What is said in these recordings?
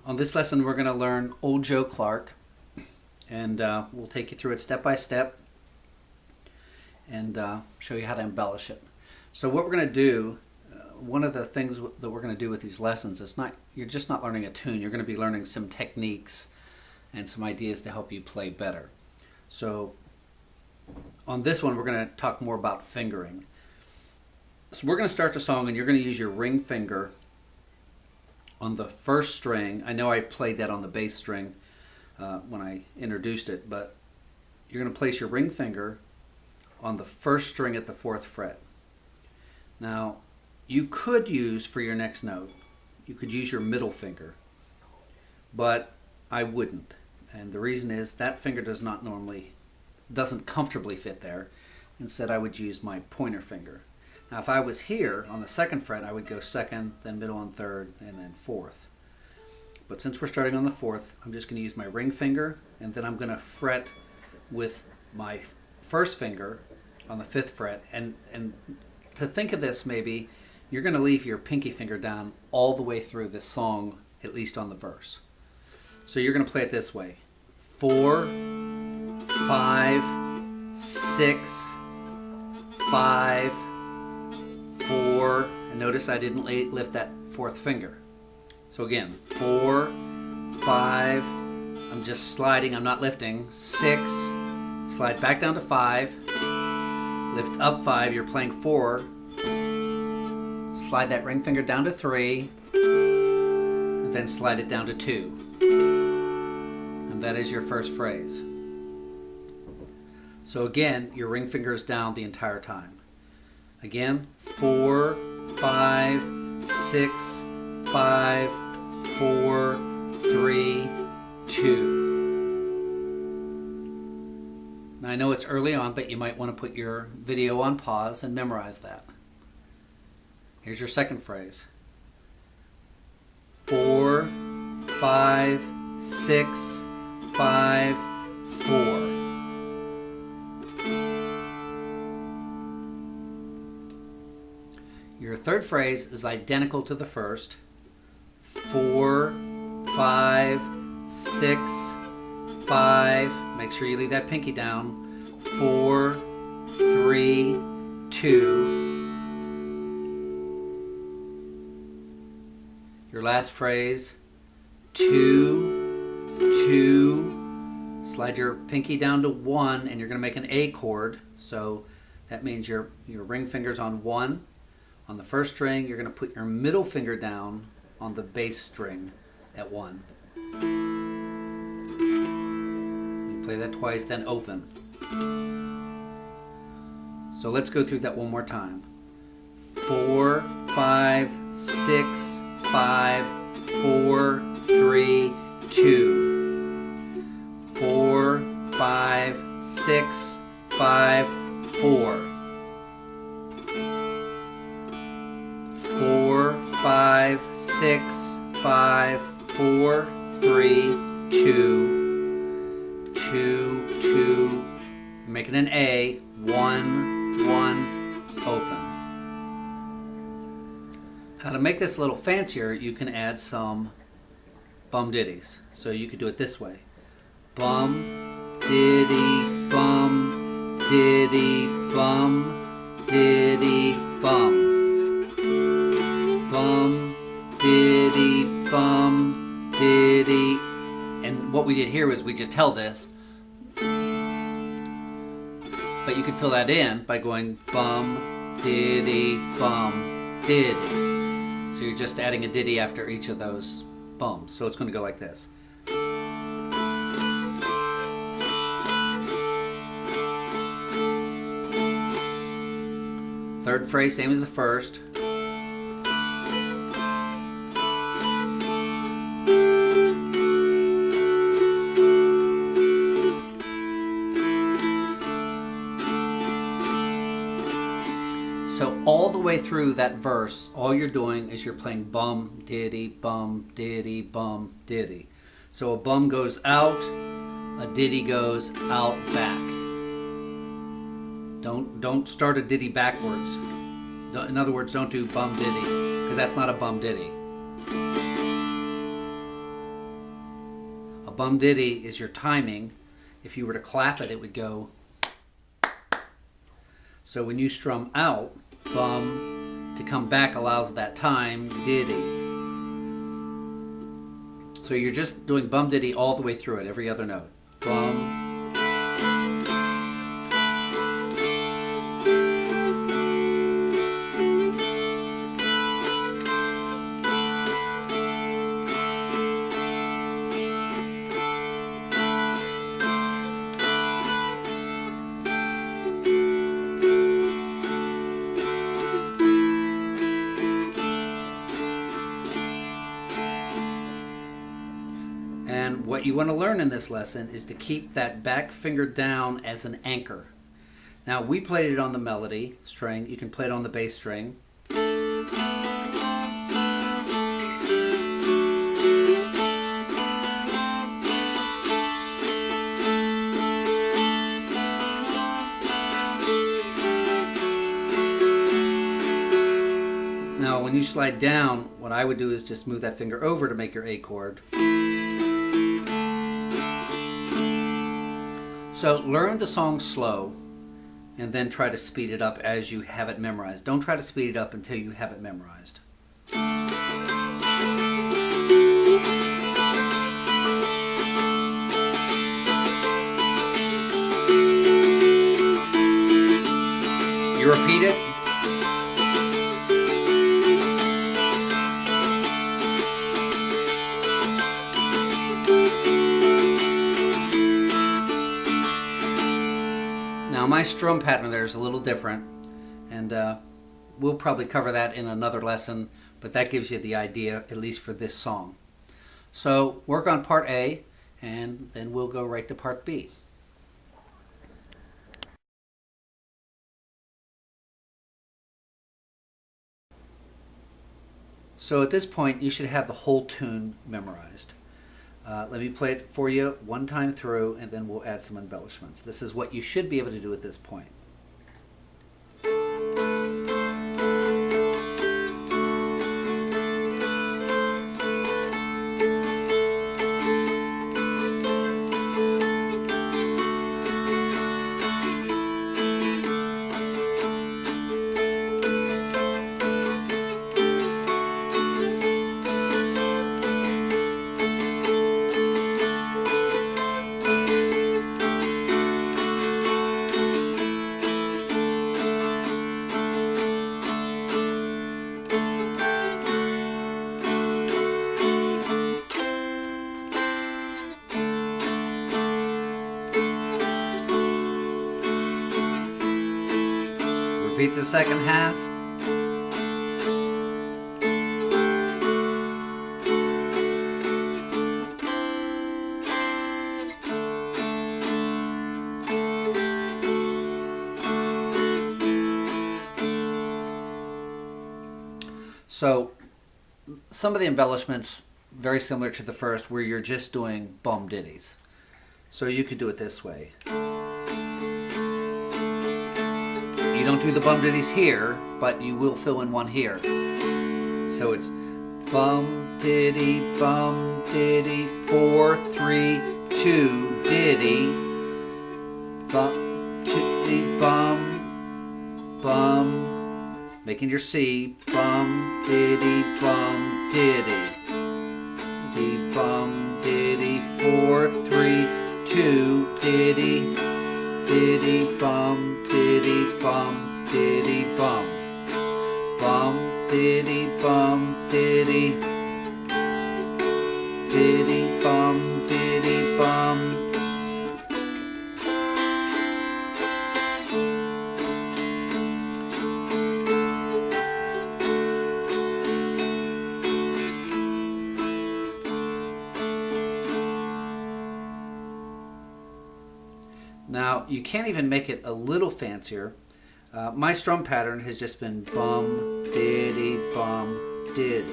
On this lesson, we're going to learn Old Joe Clark, and we'll take you through it step by step and show you how to embellish it. So what we're going to do, one of the things that we're going to do with these lessons is you're just not learning a tune, you're going to be learning some techniques and some ideas to help you play better. So on this one, we're going to talk more about fingering. So we're going to start the song and you're going to use your ring finger on the first string. I know I played that on the bass string when I introduced it, but you're going to place your ring finger on the first string at the 4th fret. Now, you could use, for your next note, you could use your middle finger, but I wouldn't. And the reason is that finger doesn't comfortably fit there. Instead, I would use my pointer finger. Now, if I was here on the 2nd fret, I would go 2nd, then middle on 3rd, and then 4th. But since we're starting on the 4th, I'm just going to use my ring finger, and then I'm going to fret with my first finger on the 5th fret. And to think of this, maybe, you're going to leave your pinky finger down all the way through this song, at least on the verse. So you're going to play it this way. 4, 5, 6, 5, 4, and notice I didn't lift that 4th finger. So again, 4, 5, I'm just sliding, I'm not lifting. 6, slide back down to 5, lift up 5, you're playing 4, slide that ring finger down to 3, and then slide it down to 2. And that is your first phrase. So again, your ring finger is down the entire time. Again, 4, 5, 6, 5, 4, 3, 2. Now I know it's early on, but you might want to put your video on pause and memorize that. Here's your second phrase. 4, 5, 6, 5, 4. Your third phrase is identical to the first. 4, 5, 6, 5. Make sure you leave that pinky down. 4, 3, 2. Your last phrase, 2, 2. Slide your pinky down to 1, and you're going to make an A chord. So that means your ring finger's on 1. On the first string, you're going to put your middle finger down on the bass string at 1. You play that twice, then open. So let's go through that one more time. 4, 5, 6, 5, 4, 3, 2. 4, 5, 6, 5, 4. 4, 5, 6, 5, 4, 3, 2, 2, 2. You're making an A, 1, 1, open. Now to make this a little fancier, you can add some bum ditties. So you could do it this way. Bum, diddy, bum, diddy, bum, diddy, bum. Bum, diddy, bum, diddy. And what we did here was we just held this. But you could fill that in by going bum, diddy, bum, diddy. So you're just adding a ditty after each of those bums. So it's going to go like this. Third phrase, same as the first. So all the way through that verse, all you're doing is you're playing bum, diddy, bum, diddy, bum, diddy. So a bum goes out, a ditty goes out back. Don't start a ditty backwards. In other words, don't do bum ditty, because that's not a bum ditty. bum diddy is your timing. If you were to clap it, it would go. So when you strum out, bum, to come back allows that time, diddy. So you're just doing bum diddy all the way through it, every other note. Bum. And what you want to learn in this lesson is to keep that back finger down as an anchor. Now, we played it on the melody string. You can play it on the bass string. Now, when you slide down, what I would do is just move that finger over to make your A chord. So learn the song slow and then try to speed it up as you have it memorized. Don't try to speed it up until you have it memorized. You repeat it. Now my strum pattern there is a little different, and we'll probably cover that in another lesson, but that gives you the idea, at least for this song. So work on part A, and then we'll go right to part B. So at this point, you should have the whole tune memorized. Let me play it for you one time through, and then we'll add some embellishments. This is what you should be able to do at this point. Repeat the second half. So some of the embellishments very similar to the first, where you're just doing bum ditties. So you could do it this way. You don't do the bum ditties here, but you will fill in one here. So it's bum diddy, 4, 3, 2, diddy, bum diddy, bum, bum, making your C, bum diddy, the bum diddy, 4, 3, 2, diddy, diddy, bum diddy, bum diddy, bum, bum diddy, bum diddy, diddy, bum diddy, bum. Now, you can't even make it a little fancier. My strum pattern has just been bum, diddy, bum, diddy.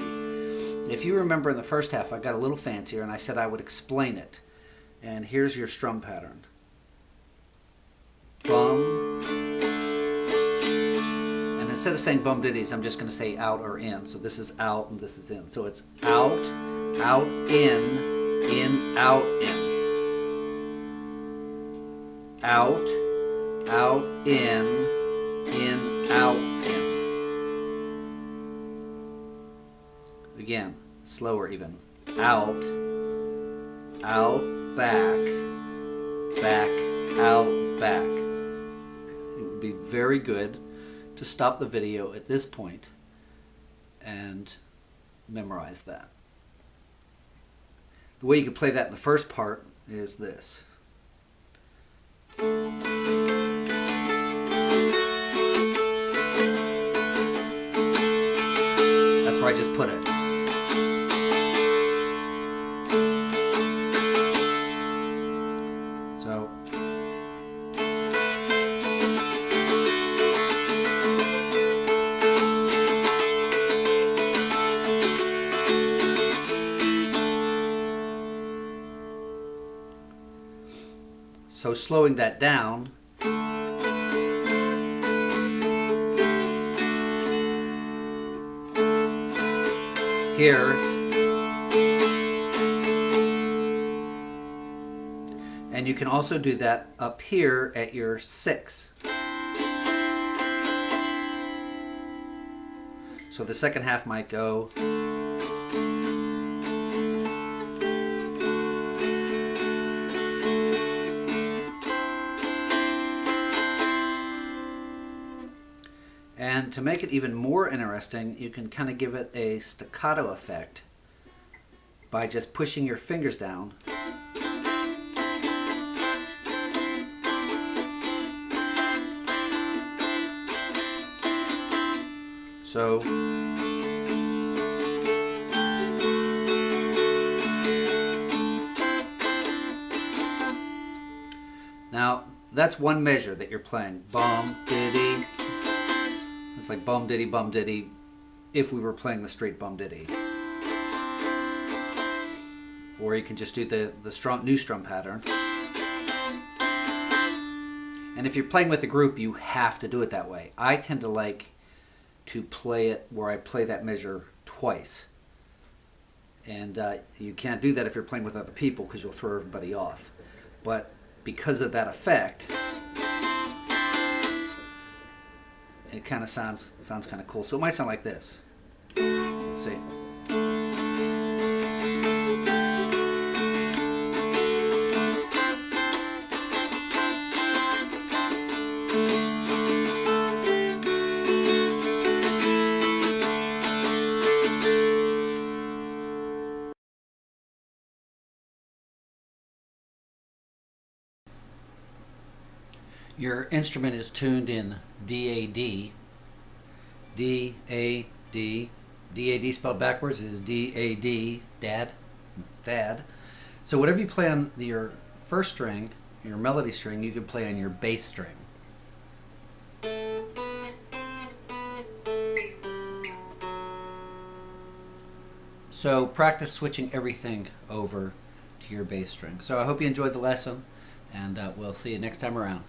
If you remember in the first half, I got a little fancier and I said I would explain it. And here's your strum pattern. Bum. And instead of saying bum diddies, I'm just going to say out or in. So this is out and this is in. So it's out, out, in, in, out, in. Out, out, in, out, in. Again, slower even. Out, out, back, back, out, back. It would be very good to stop the video at this point and memorize that. The way you can play that in the first part is this. That's where I just put it. So slowing that down, here, and you can also do that up here at your 6. So the second half might go and to make it even more interesting, you can kind of give it a staccato effect by just pushing your fingers down. So now that's one measure that you're playing. Bum, diddy. It's like bum diddy if we were playing the straight bum diddy. Or you can just do the new strum pattern. And if you're playing with a group, you have to do it that way. I tend to like to play it where I play that measure twice. And you can't do that if you're playing with other people because you'll throw everybody off. But because of that effect, it kind of sounds kind of cool. So it might sound like this. Let's see. Your instrument is tuned in DAD. D-A-D. D-A-D spelled backwards is D-A-D, dad. So whatever you play on your first string, your melody string, you can play on your bass string. So practice switching everything over to your bass string. So I hope you enjoyed the lesson, and we'll see you next time around.